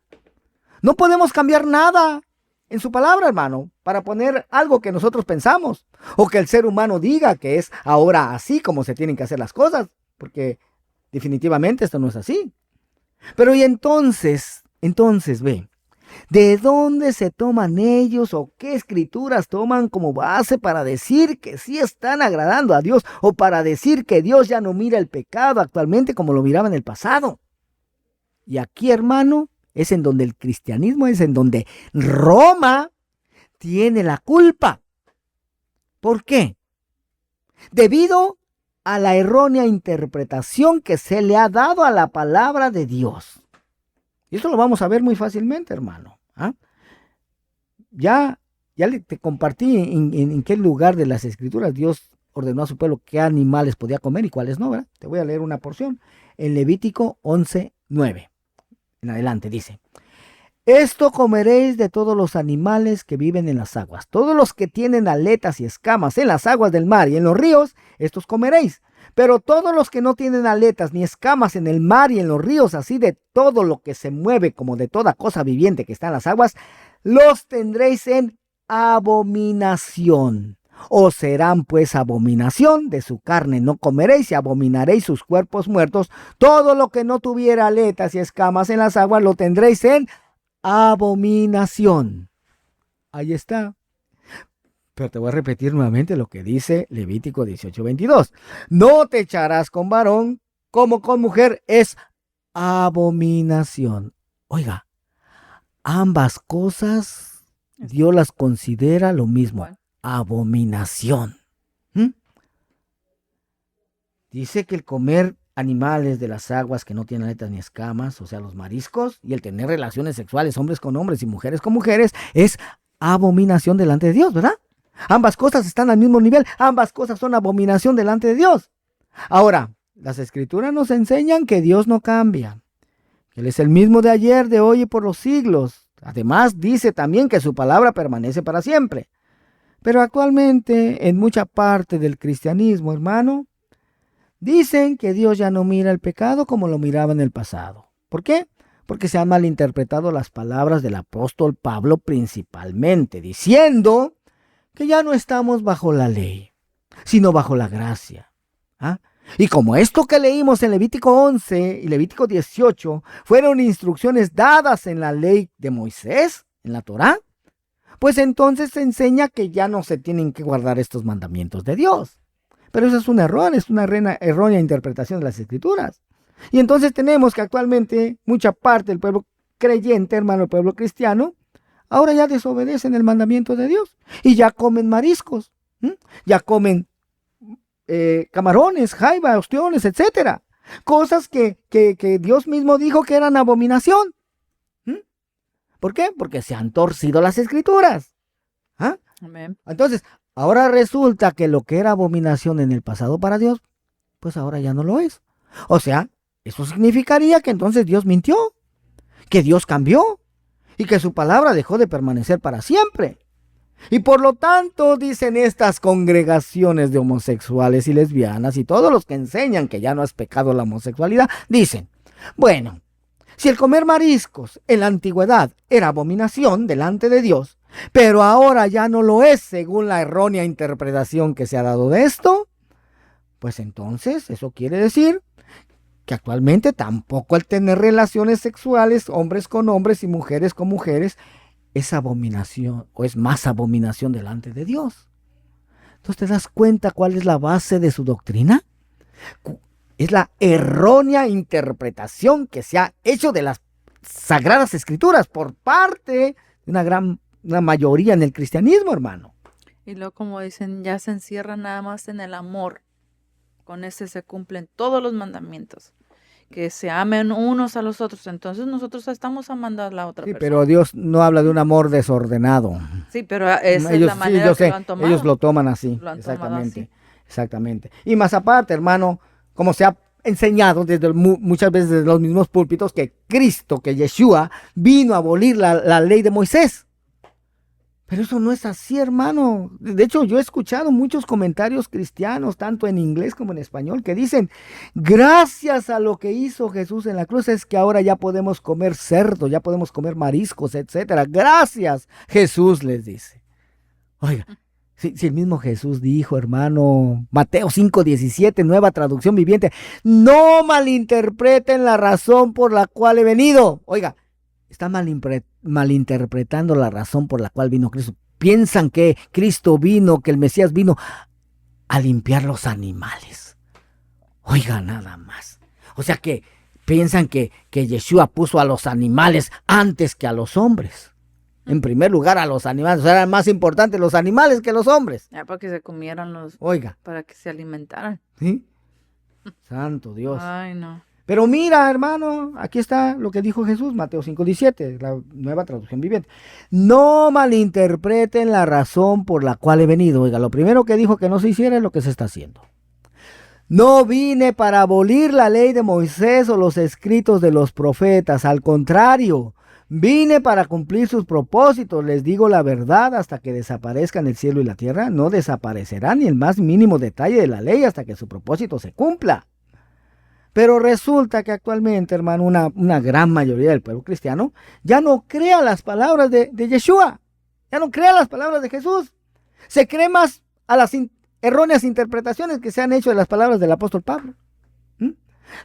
No podemos cambiar nada en su palabra, hermano, para poner algo que nosotros pensamos o que el ser humano diga que es ahora así como se tienen que hacer las cosas, porque definitivamente esto no es así. Pero y entonces ve, ¿de dónde se toman ellos o qué escrituras toman como base para decir que sí están agradando a Dios o para decir que Dios ya no mira el pecado actualmente como lo miraba en el pasado? Y aquí, hermano, es en donde el cristianismo, es en donde Roma tiene la culpa. ¿Por qué? Debido a la errónea interpretación que se le ha dado a la palabra de Dios. Y esto lo vamos a ver muy fácilmente, hermano. Ya te compartí en qué lugar de las escrituras Dios ordenó a su pueblo qué animales podía comer y cuáles no, ¿verdad? Te voy a leer una porción. En Levítico 11:9. En adelante dice: esto comeréis de todos los animales que viven en las aguas. Todos los que tienen aletas y escamas en las aguas del mar y en los ríos, estos comeréis. Pero todos los que no tienen aletas ni escamas en el mar y en los ríos, así de todo lo que se mueve como de toda cosa viviente que está en las aguas, los tendréis en abominación. Os serán pues abominación, de su carne no comeréis y abominaréis sus cuerpos muertos. Todo lo que no tuviera aletas y escamas en las aguas lo tendréis en abominación. Ahí está. Pero te voy a repetir nuevamente lo que dice Levítico 18:22. No te echarás con varón como con mujer, es abominación. Oiga, ambas cosas Dios las considera lo mismo. Abominación. Dice que el comer animales de las aguas que no tienen aletas ni escamas, o sea, los mariscos, y el tener relaciones sexuales, hombres con hombres y mujeres con mujeres, es abominación delante de Dios, ¿verdad? Ambas cosas están al mismo nivel, ambas cosas son abominación delante de Dios. Ahora, las escrituras nos enseñan que Dios no cambia, que Él es el mismo de ayer, de hoy y por los siglos. Además, dice también que su palabra permanece para siempre. Pero actualmente, en mucha parte del cristianismo, hermano, dicen que Dios ya no mira el pecado como lo miraba en el pasado. ¿Por qué? Porque se han malinterpretado las palabras del apóstol Pablo principalmente, diciendo que ya no estamos bajo la ley, sino bajo la gracia. Y como esto que leímos en Levítico 11 y Levítico 18 fueron instrucciones dadas en la ley de Moisés, en la Torá, pues entonces se enseña que ya no se tienen que guardar estos mandamientos de Dios. Pero eso es un error, es una errónea interpretación de las escrituras. Y entonces tenemos que actualmente mucha parte del pueblo creyente, hermano, el pueblo cristiano, ahora ya desobedecen el mandamiento de Dios y ya comen mariscos, ya comen camarones, jaiba, ostiones, etcétera. Cosas que Dios mismo dijo que eran abominación. ¿Por qué? Porque se han torcido las escrituras. Amén. Entonces, ahora resulta que lo que era abominación en el pasado para Dios, pues ahora ya no lo es. O sea, eso significaría que entonces Dios mintió, que Dios cambió y que su palabra dejó de permanecer para siempre. Y por lo tanto, dicen estas congregaciones de homosexuales y lesbianas y todos los que enseñan que ya no es pecado la homosexualidad, dicen, bueno, si el comer mariscos en la antigüedad era abominación delante de Dios, pero ahora ya no lo es según la errónea interpretación que se ha dado de esto, pues entonces eso quiere decir que actualmente tampoco el tener relaciones sexuales, hombres con hombres y mujeres con mujeres, es abominación o es más abominación delante de Dios. Entonces, ¿te das cuenta cuál es la base de su doctrina? Es la errónea interpretación que se ha hecho de las Sagradas Escrituras por parte de una mayoría en el cristianismo, hermano. Y luego, como dicen, ya se encierra nada más en el amor. Con ese se cumplen todos los mandamientos. Que se amen unos a los otros. Entonces nosotros estamos amando a la otra Sí, persona. pero Dios no habla de un amor desordenado. Sí, pero esa es Ellos, la manera yo que sé, lo han tomado. ellos lo toman así. Lo han tomado así. Exactamente. Y más aparte, hermano, como se ha enseñado muchas veces desde los mismos púlpitos, que Cristo, que Yeshua, vino a abolir la ley de Moisés. Pero eso no es así, hermano. De hecho, yo he escuchado muchos comentarios cristianos, tanto en inglés como en español, que dicen, gracias a lo que hizo Jesús en la cruz, es que ahora ya podemos comer cerdo, ya podemos comer mariscos, etcétera. Gracias, Jesús, les dice. Oiga, si el mismo Jesús dijo, hermano, Mateo 5:17, nueva traducción viviente, no malinterpreten la razón por la cual he venido. Oiga, está malinterpretando la razón por la cual vino Cristo. Piensan que Cristo vino, que el Mesías vino a limpiar los animales. Oiga, nada más. O sea que piensan que Yeshua puso a los animales antes que a los hombres. En primer lugar a los animales. O sea, eran más importantes los animales que los hombres. Ya para que se comieran Oiga. para que se alimentaran. ¿Sí? Santo Dios. Ay, no. Pero mira, hermano, aquí está lo que dijo Jesús, Mateo 5:17, la nueva traducción viviente. No malinterpreten la razón por la cual he venido. Oiga, lo primero que dijo que no se hiciera es lo que se está haciendo. No vine para abolir la ley de Moisés o los escritos de los profetas. Al contrario, vine para cumplir sus propósitos. Les digo la verdad, hasta que desaparezcan el cielo y la tierra, no desaparecerá ni el más mínimo detalle de la ley hasta que su propósito se cumpla. Pero resulta que actualmente, hermano, una gran mayoría del pueblo cristiano ya no crea las palabras de Yeshua, ya no crea las palabras de Jesús. Se cree más a las erróneas interpretaciones que se han hecho de las palabras del apóstol Pablo.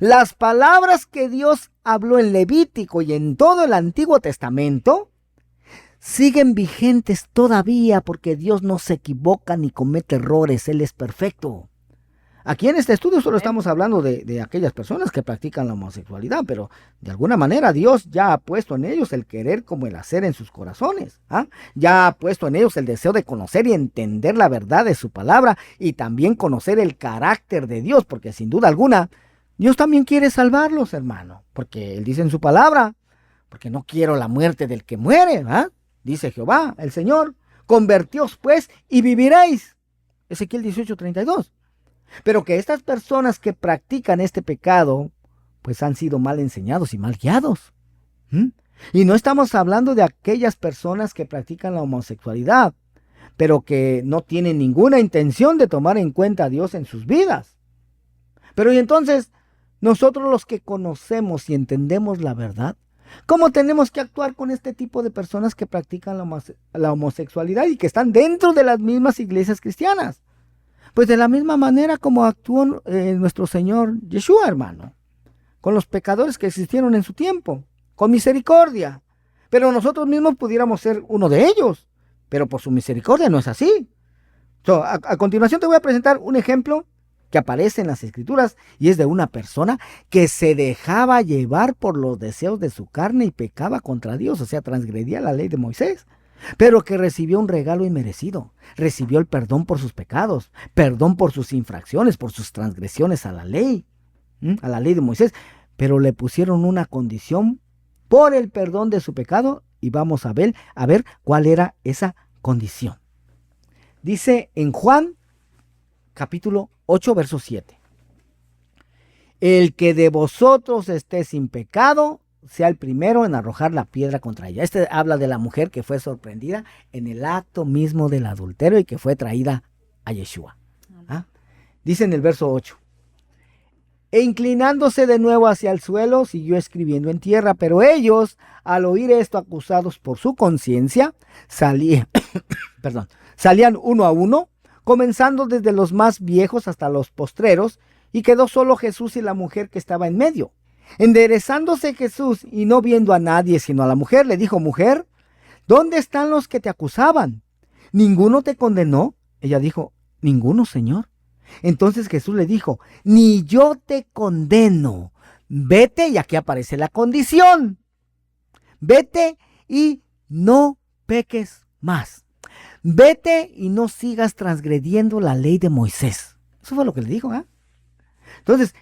Las palabras que Dios habló en Levítico y en todo el Antiguo Testamento siguen vigentes todavía, porque Dios no se equivoca ni comete errores, Él es perfecto. Aquí en este estudio solo estamos hablando de aquellas personas que practican la homosexualidad, pero de alguna manera Dios ya ha puesto en ellos el querer como el hacer en sus corazones. Ya ha puesto en ellos el deseo de conocer y entender la verdad de su palabra y también conocer el carácter de Dios, porque sin duda alguna Dios también quiere salvarlos, hermano, porque Él dice en su palabra, porque no quiero la muerte del que muere, dice Jehová, el Señor, convertíos pues y viviréis. Ezequiel 18:32. Pero que estas personas que practican este pecado, pues han sido mal enseñados y mal guiados. Y no estamos hablando de aquellas personas que practican la homosexualidad, pero que no tienen ninguna intención de tomar en cuenta a Dios en sus vidas. Pero y entonces, nosotros los que conocemos y entendemos la verdad, ¿cómo tenemos que actuar con este tipo de personas que practican la homosexualidad y que están dentro de las mismas iglesias cristianas? Pues de la misma manera como actuó nuestro Señor Yeshua, hermano, con los pecadores que existieron en su tiempo, con misericordia. Pero nosotros mismos pudiéramos ser uno de ellos, pero por su misericordia no es así. A continuación te voy a presentar un ejemplo que aparece en las Escrituras y es de una persona que se dejaba llevar por los deseos de su carne y pecaba contra Dios, o sea, transgredía la ley de Moisés. Pero que recibió un regalo inmerecido, recibió el perdón por sus pecados, perdón por sus infracciones, por sus transgresiones a la ley de Moisés, pero le pusieron una condición por el perdón de su pecado y vamos a ver cuál era esa condición. Dice en Juan capítulo 8, verso 7. El que de vosotros esté sin pecado, sea el primero en arrojar la piedra contra ella. Este habla de la mujer que fue sorprendida en el acto mismo del adulterio y que fue traída a Yeshua. ¿Ah? Dice en el verso 8. E inclinándose de nuevo hacia el suelo, siguió escribiendo en tierra, pero ellos, al oír esto, acusados por su conciencia, salían uno a uno, comenzando desde los más viejos hasta los postreros, y quedó solo Jesús y la mujer que estaba en medio. Enderezándose Jesús y no viendo a nadie sino a la mujer, le dijo: mujer, ¿dónde están los que te acusaban? ¿Ninguno te condenó? Ella dijo: ninguno, Señor. Entonces Jesús le dijo: ni yo te condeno. Vete, y aquí aparece la condición. Vete y no peques más. Vete y no sigas transgrediendo la ley de Moisés. Eso fue lo que le dijo, ¿eh? Entonces,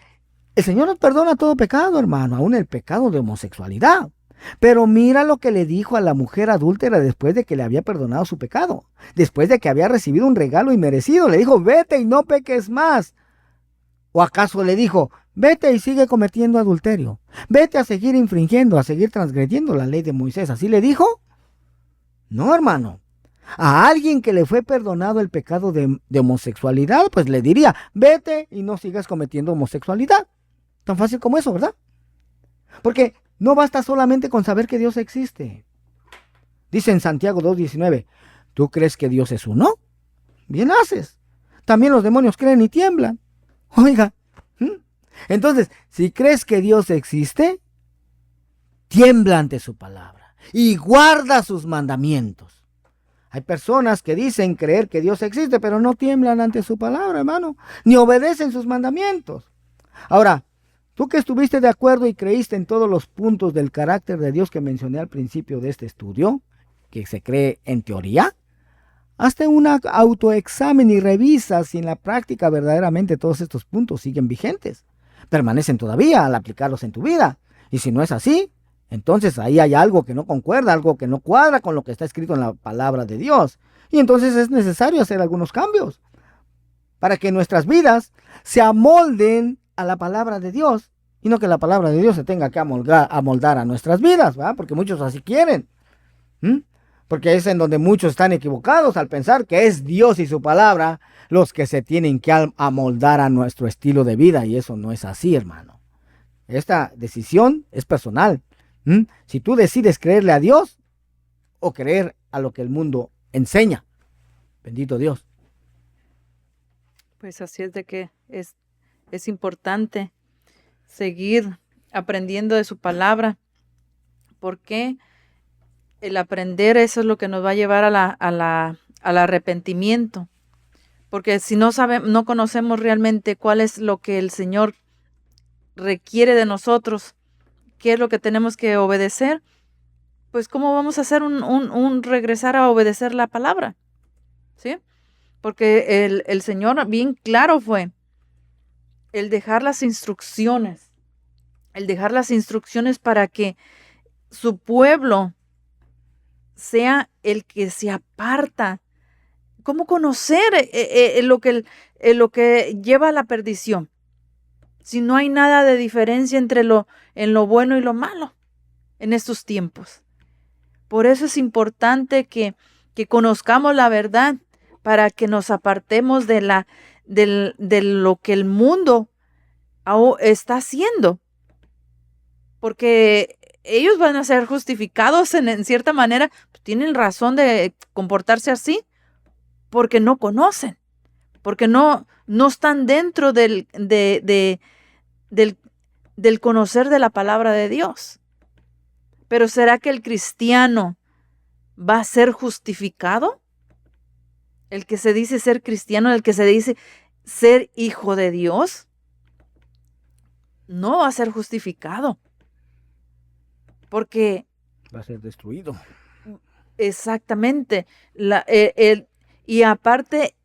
el Señor nos perdona todo pecado, hermano, aún el pecado de homosexualidad. Pero mira lo que le dijo a la mujer adúltera después de que le había perdonado su pecado. Después de que había recibido un regalo inmerecido, le dijo: vete y no peques más. ¿O acaso le dijo: vete y sigue cometiendo adulterio? Vete a seguir infringiendo, a seguir transgrediendo la ley de Moisés. ¿Así le dijo? No, hermano. A alguien que le fue perdonado el pecado de homosexualidad, pues le diría: vete y no sigas cometiendo homosexualidad. Tan fácil como eso, ¿verdad? Porque no basta solamente con saber que Dios existe. Dice en Santiago 2:19, ¿tú crees que Dios es uno? Bien haces. También los demonios creen y tiemblan. Oiga, entonces, si crees que Dios existe, tiembla ante su palabra y guarda sus mandamientos. Hay personas que dicen creer que Dios existe, pero no tiemblan ante su palabra, hermano, ni obedecen sus mandamientos. Ahora, tú que estuviste de acuerdo y creíste en todos los puntos del carácter de Dios que mencioné al principio de este estudio, que se cree en teoría, hazte un autoexamen y revisa si en la práctica verdaderamente todos estos puntos siguen vigentes, permanecen todavía al aplicarlos en tu vida. Y si no es así, entonces ahí hay algo que no concuerda, algo que no cuadra con lo que está escrito en la palabra de Dios. Y entonces es necesario hacer algunos cambios para que nuestras vidas se amolden a la palabra de Dios y no que la palabra de Dios se tenga que amoldar a nuestras vidas, ¿verdad? Porque muchos así quieren. Porque es en donde muchos están equivocados al pensar que es Dios y su palabra los que se tienen que amoldar a nuestro estilo de vida, y eso no es así, hermano. Esta decisión es personal. Si tú decides creerle a Dios o creer a lo que el mundo enseña. Bendito Dios. Pues así es de que es importante seguir aprendiendo de su palabra, porque el aprender eso es lo que nos va a llevar al arrepentimiento, porque si no conocemos realmente cuál es lo que el Señor requiere de nosotros, qué es lo que tenemos que obedecer, pues cómo vamos a hacer un regresar a obedecer la palabra, ¿sí? Porque el Señor bien claro fue el dejar las instrucciones para que su pueblo sea el que se aparta. ¿Cómo conocer lo que lleva a la perdición? Si no hay nada de diferencia entre en lo bueno y lo malo en estos tiempos. Por eso es importante que conozcamos la verdad para que nos apartemos de lo que el mundo está haciendo. Porque ellos van a ser justificados en cierta manera, tienen razón de comportarse así, porque no conocen, porque no están dentro del conocer de la palabra de Dios. Pero ¿será que el cristiano va a ser justificado? El que se dice ser cristiano, el que se dice ser hijo de Dios, no va a ser justificado. Porque va a ser destruido. Exactamente. Y aparte,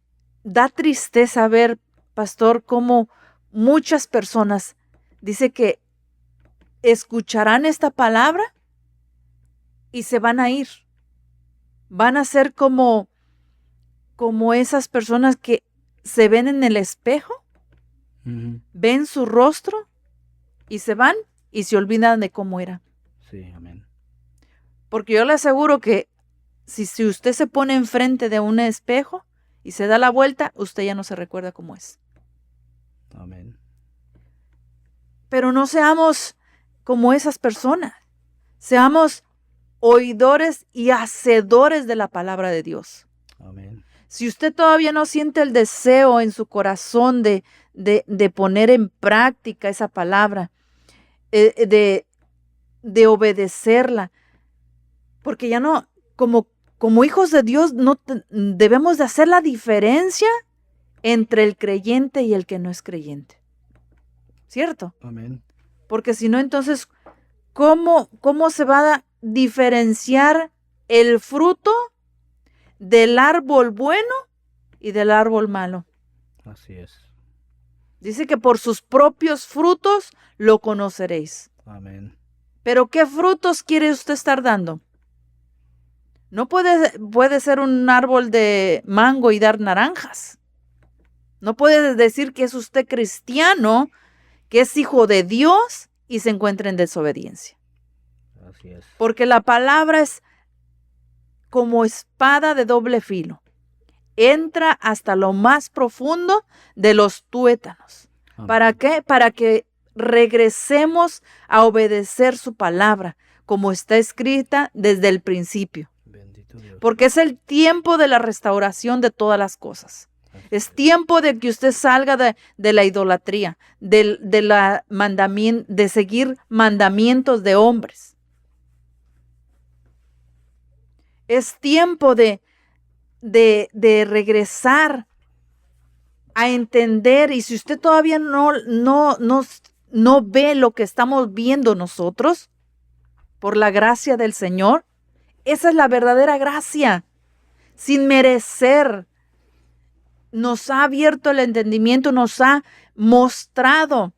da tristeza ver, pastor, cómo muchas personas dice que escucharán esta palabra y se van a ir. Van a ser como como esas personas que se ven en el espejo, ven su rostro y se van y se olvidan de cómo era. Sí, amén. Porque yo le aseguro que si usted se pone enfrente de un espejo y se da la vuelta, usted ya no se recuerda cómo es. Amén. Pero no seamos como esas personas. Seamos oidores y hacedores de la palabra de Dios. Amén. Si usted todavía no siente el deseo en su corazón de poner en práctica esa palabra, de obedecerla, porque ya no, como hijos de Dios, no debemos de hacer la diferencia entre el creyente y el que no es creyente. ¿Cierto? Amén. Porque si no, entonces, ¿cómo se va a diferenciar el fruto del árbol bueno y del árbol malo? Así es. Dice que por sus propios frutos lo conoceréis. Amén. Pero ¿qué frutos quiere usted estar dando? No puede ser un árbol de mango y dar naranjas. No puede decir que es usted cristiano, que es hijo de Dios y se encuentra en desobediencia. Así es. Porque la palabra es como espada de doble filo. Entra hasta lo más profundo de los tuétanos. Amén. ¿Para qué? Para que regresemos a obedecer su palabra, como está escrita desde el principio. Bendito Dios. Porque es el tiempo de la restauración de todas las cosas. Es tiempo de que usted salga de la idolatría, de seguir mandamientos de hombres. Es tiempo de regresar a entender, y si usted todavía no ve lo que estamos viendo nosotros, por la gracia del Señor, esa es la verdadera gracia, sin merecer. Nos ha abierto el entendimiento, nos ha mostrado.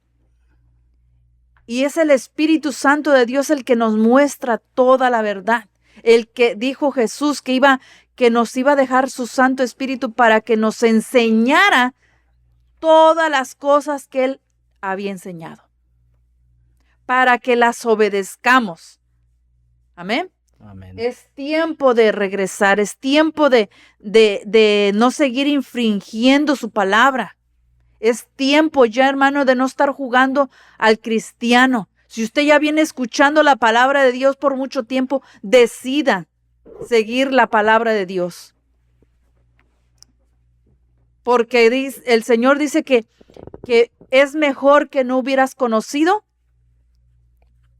Y es el Espíritu Santo de Dios el que nos muestra toda la verdad. El que dijo Jesús que nos iba a dejar su Santo Espíritu para que nos enseñara todas las cosas que Él había enseñado. Para que las obedezcamos. Amén. Amén. Es tiempo de regresar, es tiempo de no seguir infringiendo su palabra. Es tiempo ya, hermano, de no estar jugando al cristiano. Si usted ya viene escuchando la palabra de Dios por mucho tiempo, decida seguir la palabra de Dios. Porque el Señor dice que es mejor que no hubieras conocido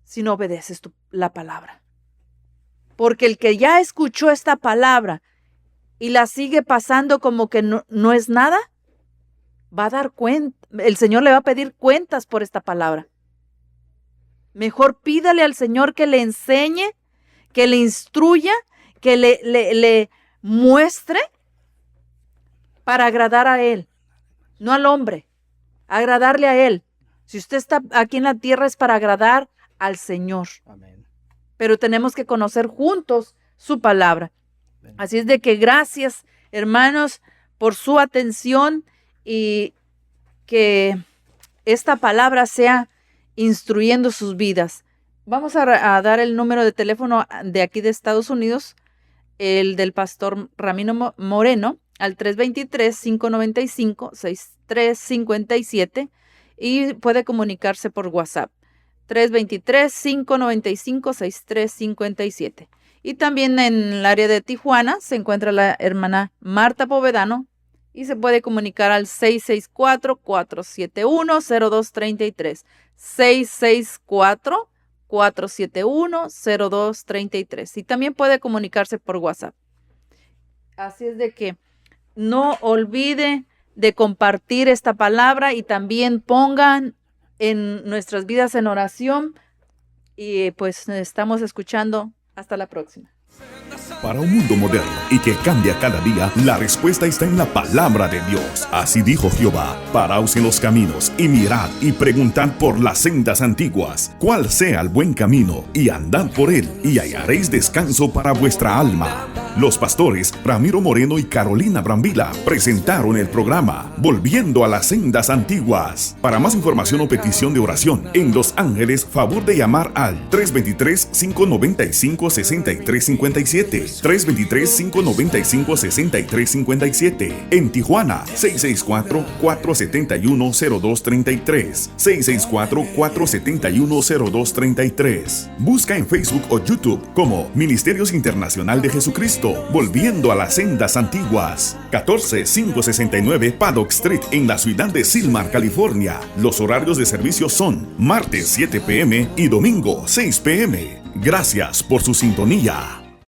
si no obedeces la palabra. Porque el que ya escuchó esta palabra y la sigue pasando como que no es nada, va a dar cuenta. El Señor le va a pedir cuentas por esta palabra. Mejor pídale al Señor que le enseñe, que le instruya, que le muestre para agradar a Él, no al hombre, agradarle a Él. Si usted está aquí en la tierra es para agradar al Señor. Amén. Pero tenemos que conocer juntos su palabra. Así es de que gracias, hermanos, por su atención y que esta palabra sea instruyendo sus vidas. Vamos a dar el número de teléfono de aquí de Estados Unidos, el del pastor Ramiro Moreno, al 323-595-6357 y puede comunicarse por WhatsApp. 323-595-6357. Y también en el área de Tijuana se encuentra la hermana Marta Povedano y se puede comunicar al 664-471-0233. 664-471-0233. Y también puede comunicarse por WhatsApp. Así es de que no olvide de compartir esta palabra y también pongan en nuestras vidas en oración y pues estamos escuchando. Hasta la próxima. Para un mundo moderno y que cambia cada día, la respuesta está en la palabra de Dios. Así dijo Jehová: paraos en los caminos y mirad y preguntad por las sendas antiguas, cuál sea el buen camino, y andad por él y hallaréis descanso para vuestra alma. Los pastores Ramiro Moreno y Carolina Brambila presentaron el programa Volviendo a las Sendas Antiguas. Para más información o petición de oración en Los Ángeles, favor de llamar al 323-595-6357. 323-595-6357. En Tijuana, 664-471-0233. 664-471-0233. Busca en Facebook o YouTube como Ministerios Internacional de Jesucristo, Volviendo a las Sendas Antiguas. 14569 Paddock Street en la ciudad de Silmar, California. Los horarios de servicio son martes 7 p.m. y domingo 6 p.m. Gracias por su sintonía.